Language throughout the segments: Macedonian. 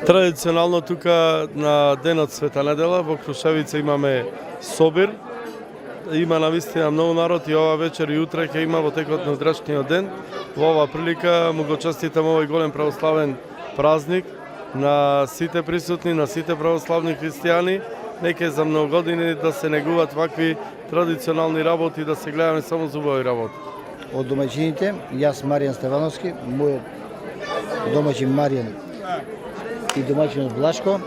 Традиционално тука на денот Света недела во Крушевица имаме собир. Има навистина многу народ и ова вечер и утре ќе има во текот на утрешниот ден. Во оваа прилика му го честитам овој голем православен празник на сите присутни, на сите православни христијани. Нека за многу години да се негуваат вакви традиционални работи, да се гледаме само зубави работи. Од домаќините, јас Маријан Стевановски, мојот домаќин Маријан и домаќинот Блашко,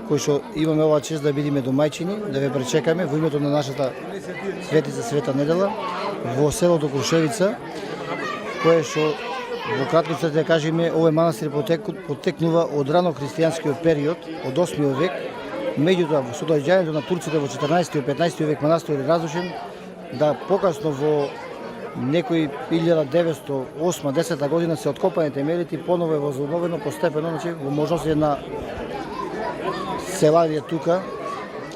кои што имаме оваа чест да бидеме домаќини, да ве пречекаме во името на нашата светица Света недела во селото Крушевица, кое што во краткица да кажеме, овој манастир потекнува од рано христијанскиот период, од 8 век. Меѓутоа, со доаѓањето на турците во 14 и 15 век манастирот е разрушен, да покасно во некои 1908-10 година се откопани темелите и поново е возобновено постепено, значи во можности на селарија тука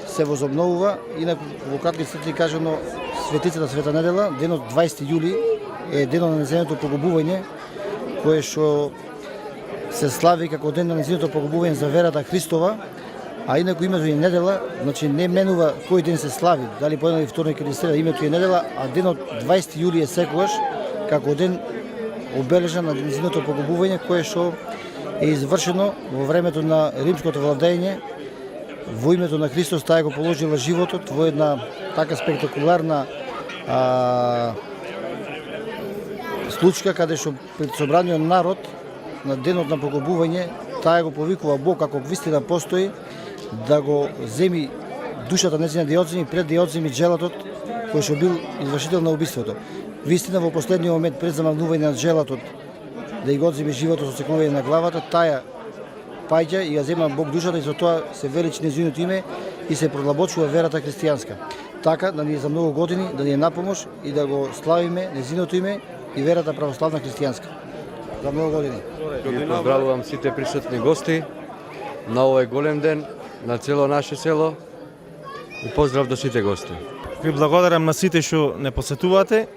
се возобновува. Инаку во кратки црти кажано, светицата Света недела, денот 20 јули е денот на нејзиното погубување, кое што се слави како ден на нејзиното погубување за верата Христова. А инаку името е недела, значи не менува кој ден се слави, дали понеделник, вторник или среда, името е недела, а денот 20 јули е секогаш како ден обележан на нејзиното погубување, кое што е извршено во времето на римското владење. Во името на Христос таа го положила животот во една така спектакуларна случка, каде што пред собраниот народ на денот на погубување таа го повикува Бог, ако вистина постои, да го земи душата нејзина да ја одземи пред да ја одземи джелатот кој што бил извршител на убиството. Вистина во последниот момент пред замавнување на джелатот да ја го одземи животот со секнување на главата, таа паѓа и ја зема Бог душата и за тоа се величи нејзиното име и се продлабочува верата христијанска. Така да ни е за многу години, да ни е напомош и да го славиме нејзиното име и верата православна христијанска. За многу години. Ги поздравувам сите присутни гости на овој голем ден, на цело наше село и поздрав до сите гости. Ви благодарам на сите што не посетувате.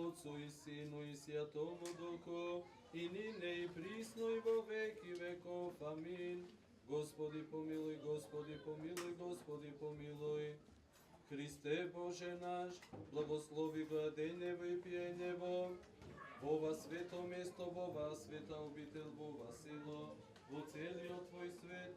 Отцу и Сину и Святому Духу, и нине и присно и во веки веков. Амин. Господи помилуй, Господи помилуй, Господи помилуй. Христе Боже наш, благослови гладење небо и пиење небо, во ова свето место, во ова света обител, во ова село, во целиот Твој свет,